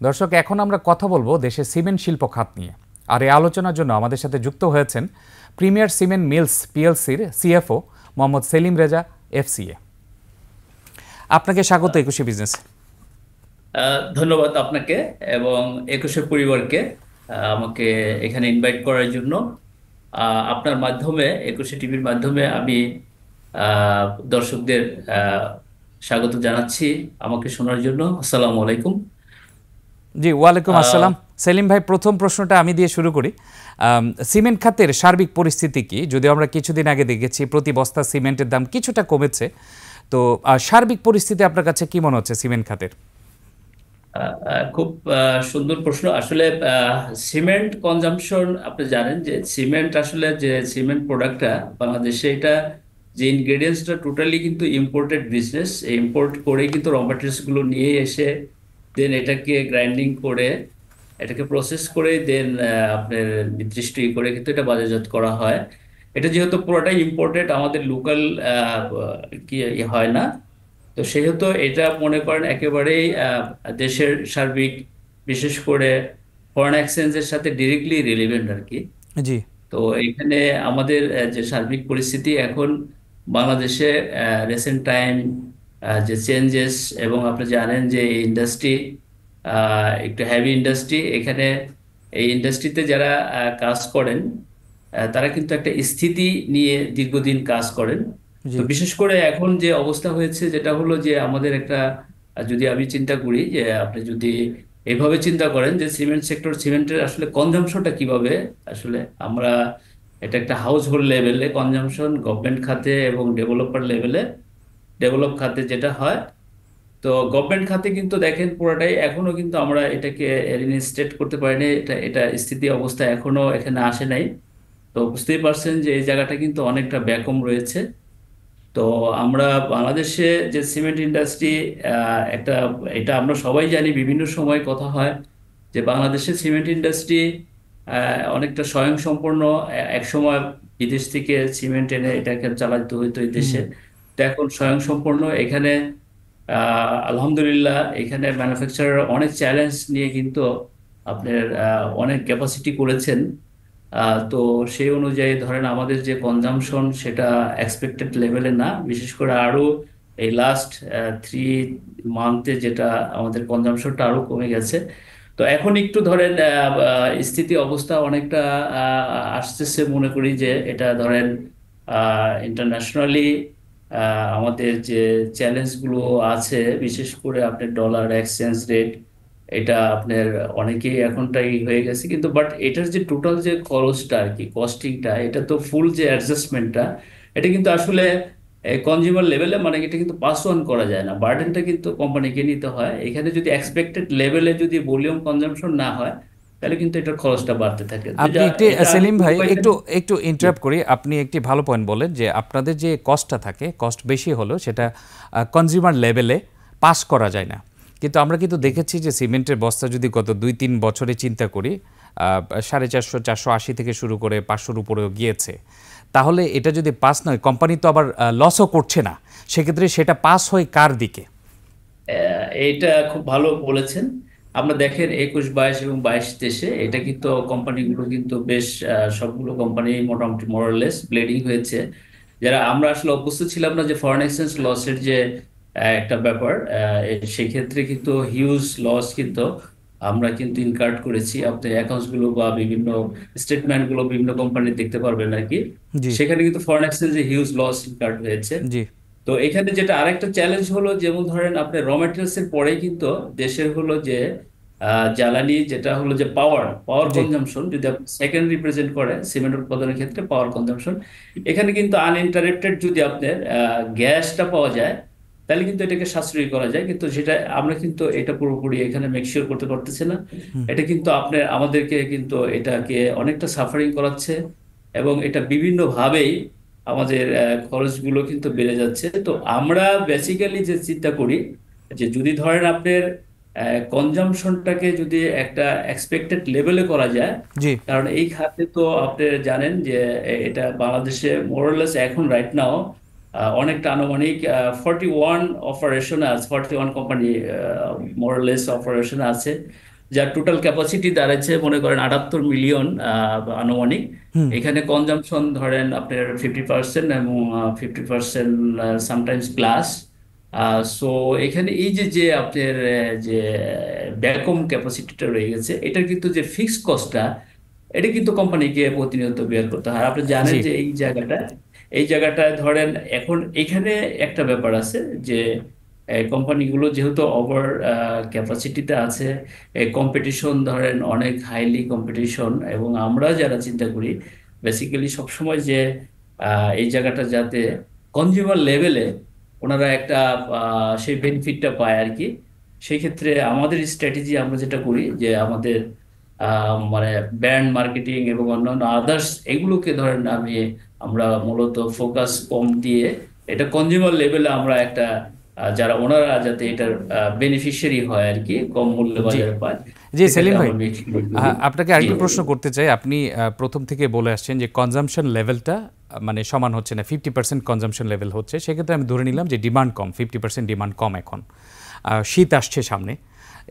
দর্শক, এখন আমরা কথা বলবো দেশের সিমেন্ট শিল্প খাত নিয়ে। আর এই আলোচনার জন্য আমাদের সাথে যুক্ত হয়েছেন প্রিমিয়ার সিমেন্ট মিলস পিএলসির সিএফও মোহাম্মদ সেলিম রেজা এফসিএ। আপনাকে স্বাগত একুশে বিজনেস। ধন্যবাদ আপনাকে এবং একুশের পরিবারকে আমাকে এখানে ইনভাইট করার জন্য। আপনার মাধ্যমে, একুশে টিভির মাধ্যমে আমি আহ, দর্শকদের আহ, স্বাগত জানাচ্ছি আমাকে শোনার জন্য। আসসালামু আলাইকুম। জি, ওয়ালাইকুম আহ, আসসালাম। সেলিম ভাই, প্রথম প্রশ্নটা আমি দিয়ে শুরু করি। সিমেন্ট খাতের সার্বিক পরিস্থিতি কি? যদিও আমরা কিছুদিন আগে দেখেছি প্রতি বস্তা সিমেন্টের দাম কিছুটা কমেছে, তো সার্বিক পরিস্থিতি আপনার কাছে কি মনে হচ্ছে সিমেন্ট খাতের? খুব সুন্দর প্রশ্ন। আসলে সিমেন্ট কনজাম্পশন, আপনি জানেন যে সিমেন্ট আসলে যে সিমেন্ট প্রোডাক্টটা বাংলাদেশে, এটা যে ইনগ্রেডিয়েন্টসটা টোটালি কিন্তু ইম্পোর্টেড বিজনেস। ইম্পোর্ট করে কিন্তু র ম্যাটেরিয়ালস গুলো নিয়ে এসে দেন এটাকে গ্রাইন্ডিং করে, এটাকে প্রসেস করে দেন আপনার নির্দিষ্ট করে কিন্তু এটা বাজারজাত করা হয়। এটা যেহেতু পুরোটাই ইম্পোর্টেড, আমাদের লোকাল কি হয় না, তো সেহেতু এটা মনে করেন একেবারেই দেশের সার্বিক, বিশেষ করে ফরেন এক্সচেঞ্জের সাথে ডিরেক্টলি রিলেভেন্ট আর কি। জি তো এখানে আমাদের যে সার্বিক পরিস্থিতি এখন বাংলাদেশে, রিসেন্ট টাইম যে চেঞ্জেস, এবং আপনি জানেন যে এই ইন্ডাস্ট্রি একটু হেভি ইন্ডাস্ট্রি। এখানে এই ইন্ডাস্ট্রিতে যারা কাজ করেন, তারা কিন্তু একটা স্থিতি নিয়ে দীর্ঘদিন কাজ করেন। জি তো বিশেষ করে এখন যে অবস্থা হয়েছে, যেটা হলো যে আমাদের একটা, যদি আমি চিন্তা করি যে আপনি যদি এভাবে চিন্তা করেন যে সিমেন্ট সেক্টর, সিমেন্টের আসলে কনজাম্পশনটা কিভাবে, আসলে আমরা এটা একটা হাউস হোল্ড লেভেলে কনজাম্পশন, গভর্নমেন্ট খাতে এবং ডেভেলপার লেভেলে, ডেভেলপ খাতে যেটা হয়। তো গভর্নমেন্ট খাতে কিন্তু দেখেন পুরোটাই এখনো কিন্তু আমরা এটাকে রিইনস্টেট করতে পারিনি, এটা এটা স্থিতি অবস্থা এখনো এখানে আসে নাই। তো বুঝতেই পারছেন যে এই জায়গাটা কিন্তু অনেকটা ব্যাকম রয়েছে। তো আমরা বাংলাদেশে যে সিমেন্ট ইন্ডাস্ট্রি, একটা, এটা আমরা সবাই জানি, বিভিন্ন সময় কথা হয় যে বাংলাদেশের সিমেন্ট ইন্ডাস্ট্রি অনেকটা স্বয়ংসম্পূর্ণ। এক সময় বিদেশ থেকে সিমেন্ট এনে এটাকে চালাতে হইতো এই হুম দেশে, তো এখন স্বয়ংসম্পূর্ণ এখানে। আলহামদুলিল্লাহ, এখানে ম্যানুফ্যাকচারার অনেক চ্যালেঞ্জ নিয়ে কিন্তু আপনার অনেক ক্যাপাসিটি করেছেন। তো সেই অনুযায়ী ধরেন আমাদের যে কনজাম্পশন সেটা এক্সপেক্টেড লেভেলে না, বিশেষ করে আরো এই লাস্ট 3 মান্থে যেটা আমাদের কনজাম্পশনটা আরো কমে গেছে। তো এখন একটু ধরেন স্থিতি অবস্থা অনেকটা আসতেছে, মনে করি যে এটা ধরেন ইন্টারন্যাশনালি আমাদের যে চ্যালেঞ্জগুলো আছে, বিশেষ করে আপনার ডলার এক্সচেঞ্জ রেট, এটা আপনার অনেকেই এখনটাই হয়ে গেছে কিন্তু, বাট এটার যে টোটাল যে খরচটা আর কি, কস্টিংটা, এটা তো ফুল যে অ্যাডজাস্টমেন্টটা, এটা কিন্তু আসলে কনজিউমার লেভেলে, মানে এটা কিন্তু পাস অন করা যায় না, বার্ডেনটা কিন্তু কোম্পানিকে নিতে হয়। এখানে যদি এক্সপেক্টেড লেভেলে যদি ভলিউম কনজাম্পশন না হয়, তাহলে কিন্তু এটার খরচটা বাড়তে থাকে। তো আপনি যা, একটি, এটা আমি সেলিম ভাই, উপায়টা। একটু একটু ইন্টারাপ্ট করি। আপনি একটি ভালো পয়েন্ট বলেন যে আপনাদের যে কস্টটা থাকে, কস্ট বেশি হলেও সেটা কনজিউমার লেভেলে পাস করা যায় না। কিন্তু আমরা কিন্তু দেখেছি যে সিমেন্টের বস্তা যদি গত 2-3 বছরে চিন্তা করি, 450, 480 থেকে শুরু করে 500-র উপরেও গিয়েছে। তাহলে এটা যদি পাস নয়, কোম্পানি তো আবার লসও করছে না, সেক্ষেত্রে সেটা পাস হয় কার দিকে? এইটা খুব ভালো বলেছেন। আমরা দেখেন 21, 22 এবং 22 দেশে এটা কিন্তু কোম্পানিগুলো কিন্তু বেশ, সবগুলো কোম্পানি মোটামুটি মোরালেস ব্লেডিং হয়েছে। যারা আমরা আসলে অভ্যস্ত ছিলাম না যে ফরেন এক্সচেঞ্জ লসের যে একটা ব্যাপার, সেই ক্ষেত্রে কিন্তু হিউজ লস কিন্তু আমরা কিন্তু ইনকার্ড করেছি। আপনি অ্যাকাউন্টস গুলো বা বিভিন্ন স্টেটমেন্ট গুলো বিভিন্ন কোম্পানি দেখতে পারবেন আর কি, জি সেখানে কিন্তু ফরেন এক্সচেঞ্জে হিউজ লস ইনকার্ড হয়েছে। জি তো এখানে যেটা আরেকটা চ্যালেঞ্জ হলো, যেমন ধরেন আপনার র মেটেরিয়ালস এর পরে কিন্তু দেশের হলো যে জ্বালানি, যেটা হলো যে পাওয়ার পাওয়ার জি কনজাম্পশন, যদি আপনি সেকেন্ড রিপ্রেজেন্ট করে সিমেন্ট উৎপাদনের ক্ষেত্রে পাওয়ার কনজাম্পশন, এখানে কিন্তু আনইন্টারাপ্টেড যদি আপনার গ্যাসটা পাওয়া যায়, তাহলে কিন্তু এটাকে সাশ্রয়ী করা যায়। কিন্তু সেটা আমরা কিন্তু এটা পুরোপুরি এখানে মেকশিওর করতে পারতেছি না। এটা কিন্তু আপনার আমাদেরকে কিন্তু এটাকে অনেকটা সাফারিং করাচ্ছে, এবং এটা বিভিন্নভাবেই আমাদের খরচগুলো কিন্তু বেড়ে যাচ্ছে। তো আমরা বেসিক্যালি যে চিন্তা করি যে যদি ধরেন আপনার কনজাম্পশনটাকে যদি একটা এক্সপেক্টেড লেভেলে করা যায়, জি কারণ এই খাতে তো আপনি জানেন যে এটা বাংলাদেশে মোরলেস এখন রাইট নাও অনেকটা আনুমানিক 41 অপারেশন আছে, 41 কোম্পানি মোরলেস অপারেশন আছে, যার টোটাল ক্যাপাসিটি দাঁড়াচ্ছে মনে করেন 78 মিলিয়ন আনুমানিক। হুম। এখানে কনজাম্পশন ধরেন আপনার 50% এবং 50% সামটাইমস প্লাস। সো এখানে এই যে যে আপনার যে ব্যাকম ক্যাপাসিটিটা রয়ে গেছে, এটার কিন্তু যে ফিক্সড কস্টটা, এটা কিন্তু কোম্পানিকে প্রতিনিয়ত বের করতে হয়। আপনি জানেন জি যে এই জায়গাটায় ধরেন এখন এখানে একটা ব্যাপার আছে যে কোম্পানিগুলো যেহেতু ওভার ক্যাপাসিটিতে আছে, কম্পিটিশন ধরেন অনেক হাইলি কম্পিটিশন, এবং আমরা যারা চিন্তা করি বেসিক্যালি সবসময় যে এই জায়গাটা যাতে কনজিউমার লেভেলে ওনারা একটা সেই বেনিফিটটা পায় আর কি। সেই ক্ষেত্রে আমাদের স্ট্র্যাটেজি আমরা যেটা করি যে আমাদের মানে ব্র্যান্ড মার্কেটিং এবং অন্যান্য আদার্স এগুলোকে ধরেন আমরা মূলত ফোকাস কম দিয়ে এটা কনজিউমার লেভেলে আমরা একটা যারা ওনারা যাতে এটার বেনিফিশিয়ারি হয় আর কি, কম মূল্যে জি বাজারে পায়, জি সেটাকে সেলিম ভাই, আমরা মেক শিওর করি। আপনাকে জি আরেকটু প্রশ্ন করতে চাই। আপনি প্রথম থেকে বলে আসছেন যে কনজাম্পশন লেভেলটা মানে সমান হচ্ছে না, 50% কনজাম্পশন লেভেল হচ্ছে। সেক্ষেত্রে আমি ধরে নিলাম যে ডিমান্ড কম, 50% ডিমান্ড কম এখন। শীত আসছে সামনে,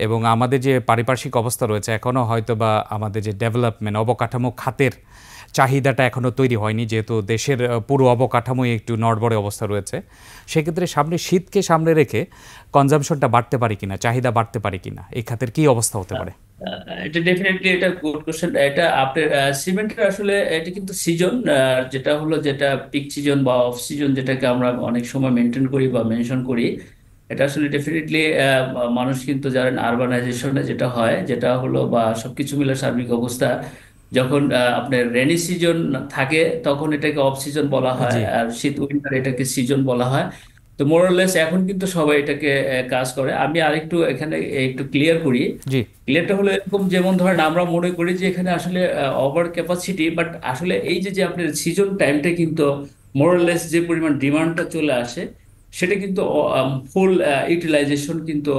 এবং আমাদের যে পারিপার্শ্বিক অবস্থা রয়েছে এখনও হয়তো বা আমাদের যে ডেভেলপমেন্ট অবকাঠামো খাতের চাহিদাটা এখনও তৈরি হয়নি, যেহেতু দেশের পুরো অবকাঠামোই একটু নড়বড়ে অবস্থা রয়েছে। সেক্ষেত্রে সামনে শীতকে সামনে রেখে কনজাম্পশনটা বাড়তে পারে কিনা, চাহিদা বাড়তে পারে কিনা, এই খাতের কী অবস্থা হতে পারে? এটা ডেফিনেটলি এটা গুড কোশ্চেন। এটা আপনার সিমেন্টের আসলে এটা কিন্তু সিজন, যেটা পিক সিজন বা অফ সিজন, যেটাকে আমরা অনেক সময় মেনটেন করি বা মেনশন করি। এটা আসলে ডেফিনেটলি মানুষ কিন্তু জানেন আরবানাইজেশনে যেটা হয়, যেটা হলো বা সবকিছু মিলে সার্বিক অবস্থা, যখন আপনার রেনি সিজন থাকে তখন এটাকে অফ সিজন বলা হয়, জি আর শীত উইন্টার এটাকে সিজন বলা হয়। তো মোরলেস এখন কিন্তু সবাই এটাকে কাজ করে। আমি আরেকটু এখানে একটু ক্লিয়ার করি। জি প্লেটটা হলো এরকম, যেমন ধরেন আমরা মনে করি যে এখানে আসলে ওভার ক্যাপাসিটি, বাট আসলে এই যে যে আপনার সিজন টাইমটা কিন্তু মোরলেস যে পরিমাণ ডিমান্ডটা চলে আসে, সেটা কিন্তু ফুল ইউটিলাইজেশন কিন্তু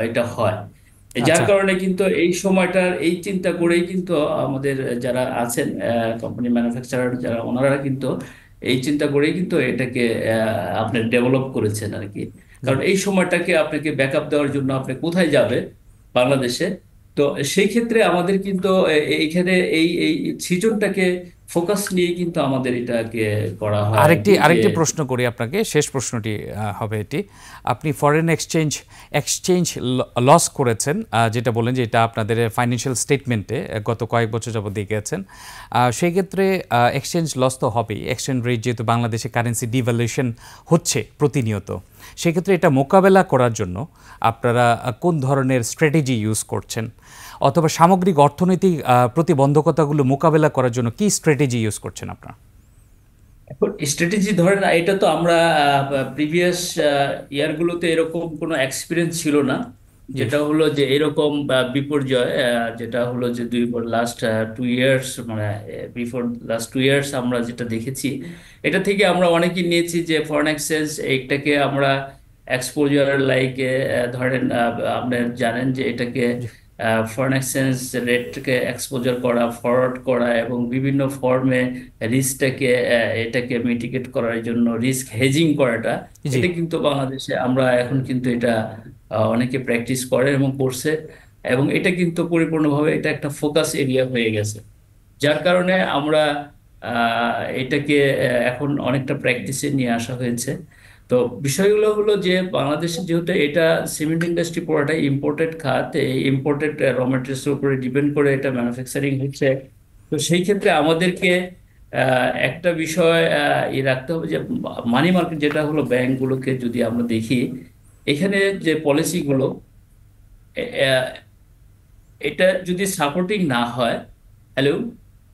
এটা হয়। যার আচ্ছা কারণে কিন্তু এই সময়টার এই চিন্তা করেই কিন্তু আমাদের যারা আছেন কোম্পানি ম্যানুফ্যাকচারার যারা, ওনারা কিন্তু এই চিন্তা করেই কিন্তু এটাকে আপনি ডেভেলপ করেছেন আর কি। জি কারণ এই সময়টাকে আপনাকে ব্যাকআপ দেওয়ার জন্য আপনি কোথায় যাবে বাংলাদেশে। তো সেই ক্ষেত্রে আমাদের কিন্তু এইখানে এই এই সিজনটাকে ফোকাস নিয়ে কিন্তু আমাদের এটাকে করা হয় আর আরেকটি কি যে আরেকটি প্রশ্ন করি আপনাকে, শেষ প্রশ্নটি হবে এটি। আপনি ফরেন এক্সচেঞ্জ লস করেছেন, যেটা বললেন যে এটা আপনাদের ফাইন্যান্সিয়াল স্টেটমেন্টে গত কয়েক বছর যাবত দিয়ে গেছেন। সেই ক্ষেত্রে এক্সচেঞ্জ লস তো হবেই, এক্সচেঞ্জ রেট যেহেতু বাংলাদেশে কারেন্সি ডিভ্যালুয়েশন হচ্ছে প্রতিনিয়ত। সেক্ষেত্রে এটা মোকাবেলা করার জন্য আপনারা কোন ধরনের স্ট্র্যাটেজি ইউজ করছেন, অথবা সামগ্রিক অর্থনৈতিক প্রতিবন্ধকতাগুলো মোকাবেলা করার জন্য কি স্ট্র্যাটেজি ইউজ করছেন আপনারা? এখন স্ট্র্যাটেজি ধরেন এটা তো আমরা প্রিভিয়াস ইয়ারগুলোতে এরকম কোনো এক্সপিরিয়েন্স ছিল না, জি যেটা হলো যে এরকম বিপর্যয়, যেটা হলো যে লাস্ট 2 ইয়ার্স, মানে বিফোর লাস্ট 2 ইয়ার্স আমরা যেটা দেখেছি, এটা থেকে আমরা অনেকেই নিয়েছি যে ফরেন এক্সচেঞ্জ এইটাকে আমরা এক্সপোজার লাইক ধরেন আপনার জানেন যে এটাকে জি ফরেন এক্সচেঞ্জ রেটকে এক্সপোজার করা, ফরওয়ার্ড করা, এবং বিভিন্ন ফর্মে রিস্কটাকে এটাকে মিটিগেট করার জন্য রিস্ক হেজিং করাটা, জি এটা কিন্তু বাংলাদেশে আমরা এখন কিন্তু এটা অনেকে প্র্যাকটিস করে এবং করছে, এবং এটা কিন্তু পরিপূর্ণভাবে এটা একটা ফোকাস এরিয়া হয়ে গেছে। যার কারণে আমরা এটাকে এখন অনেকটা প্র্যাকটিসে নিয়ে আসা হয়েছে। তো বিষয়গুলো হলো যে বাংলাদেশে যেহেতু এটা সিমেন্ট ইন্ডাস্ট্রি পুরোটাই ইম্পোর্টেড খাত, এই ইম্পোর্টেড র মেটেরিয়ালসের উপরে ডিপেন্ড করে এটা ম্যানুফ্যাকচারিং হচ্ছে। তো সেই ক্ষেত্রে আমাদেরকে একটা বিষয় রাখতে হবে যে মানি মার্কেট, যেটা হলো ব্যাংকগুলোকে যদি আমরা দেখি, এখানে যে পলিসিগুলো এটা যদি সাপোর্টিং না হয়। হ্যালো।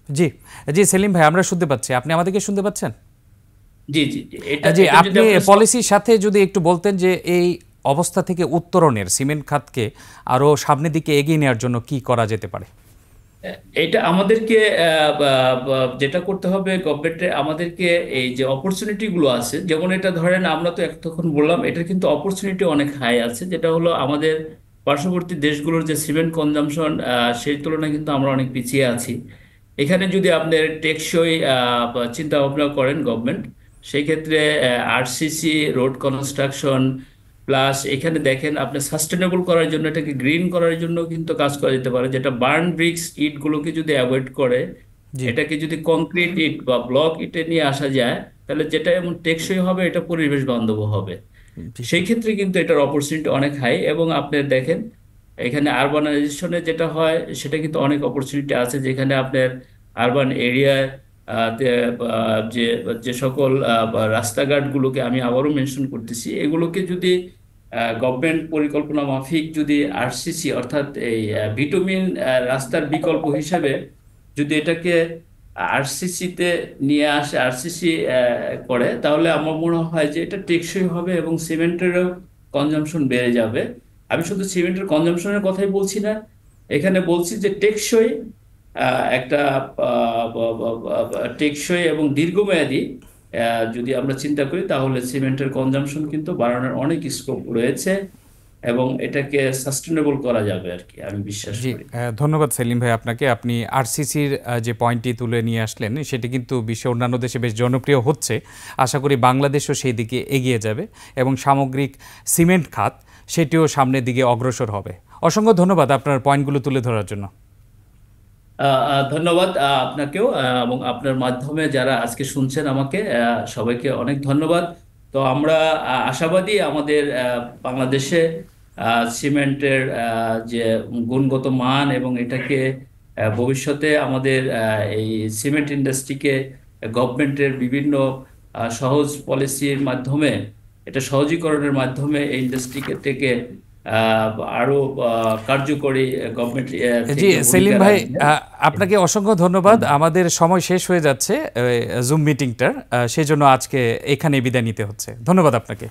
জি জি সেলিম ভাই, আমরা শুনতে পাচ্ছি। আপনি আমাদেরকে শুনতে পাচ্ছেন? জি জি জি, এটা জি, এটা যদি আপনি আপনার পলিসির সাথে যদি একটু বলতেন যে এই অবস্থা থেকে উত্তরণের, সিমেন্ট খাতকে আরও সামনের দিকে এগিয়ে নেওয়ার জন্য কি করা যেতে পারে? এটা আমাদেরকে যেটা করতে হবে গভর্নমেন্টে, আমাদেরকে এই যে অপরচুনিটি গুলো আছে, যেমন এটা ধরেন আমরা তো তখন বললাম এটার কিন্তু অপরচুনিটি অনেক হাই আছে, যেটা হলো আমাদের পার্শ্ববর্তী দেশগুলোর যে সিমেন্ট কনজাম্পশন, সেই তুলনায় কিন্তু আমরা অনেক পিছিয়ে আছি। এখানে যদি আপনার টেকসই চিন্তা ভাবনা করেন গভর্নমেন্ট, সেই ক্ষেত্রে আরসিসি, রোড কনস্ট্রাকশন, প্লাস এখানে দেখেন আপনি সাস্টেনেবল করার জন্য, এটাকে গ্রিন করার জন্য কিন্তু কাজ করা যেতে পারে, যেটা বার্ন ব্রিক্স ইট গুলোকে যদি অ্যাভয়েড করে, জি। এটাকে যদি কংক্রিট ইট বা ব্লক ইটে নিয়ে আসা যায়, তাহলে যেটা এমন টেকসই হবে, এটা পরিবেশ বান্ধব হবে। জি। সেই ক্ষেত্রে কিন্তু এটার অপরচুনিটি অনেক হাই। এবং আপনি দেখেন এখানে আরবানাইজেশনে যেটা হয়, সেটা কিন্তু অনেক অপরচুনিটি আছে, যেখানে আপনার আরবান এরিয়ায় যে যে সকল রাস্তাঘাটগুলোকে আমি আবারও মেনশন করতেছি, এগুলোকে যদি গভর্নমেন্ট পরিকল্পনা মাফিক যদি আরসিসি অর্থাৎ এই বিটুমিন রাস্তার বিকল্প হিসেবে যদি এটাকে আরসিসিতে নিয়ে আসে, আরসিসি করে, তাহলে আমার মনে হয় যে এটা টেকসই হবে এবং সিমেন্টেরও কনজাম্পশন বেড়ে যাবে। আমি শুধু সিমেন্টের কনজাম্পশনের কথাই বলছি না, এখানে বলছি যে টেকসই একটা টেকসই এবং দীর্ঘমেয়াদী যদি আমরা চিন্তা করি, তাহলে সিমেন্টের কনজাম্পশন কিন্তু বাড়ানোর অনেক স্কোপ রয়েছে এবং এটাকে সাস্টেনেবল করা যাবে আর কি, আমি বিশ্বাস জি, করি। ধন্যবাদ সেলিম ভাই আপনাকে। আপনি আরসিসির যে পয়েন্টটি তুলে নিয়ে আসলেন, সেটি কিন্তু বিশ্বের অন্যান্য দেশে বেশ জনপ্রিয় হচ্ছে। আশা করি বাংলাদেশও সেই দিকে এগিয়ে যাবে এবং সামগ্রিক সিমেন্ট খাত সেটিও সামনের দিকে অগ্রসর হবে। অসংখ্য ধন্যবাদ আপনার পয়েন্টগুলো তুলে ধরার জন্য। ধন্যবাদ আপনাকেও, এবং আপনার মাধ্যমে যারা আজকে শুনছেন আমাকে, সবাইকে অনেক ধন্যবাদ। তো আমরা আশাবাদী আমাদের বাংলাদেশে সিমেন্টের যে গুণগত মান, এবং এটাকে ভবিষ্যতে আমাদের এই সিমেন্ট ইন্ডাস্ট্রিকে গভর্নমেন্টের বিভিন্ন সহজ পলিসির মাধ্যমে, এটা সহজীকরণের মাধ্যমে এই ইন্ডাস্ট্রিকে থেকে আরো কার্যকরী গভর্নমেন্ট জি থেকে সেলিম ভূমিকা ভাই, রাখবে। আপনাকে অসংখ্য ধন্যবাদ। আমাদের সময় শেষ হয়ে যাচ্ছে জুম মিটিংটার, সেই জন্য আজকে এখানে বিদায় নিতে হচ্ছে। ধন্যবাদ আপনাকে।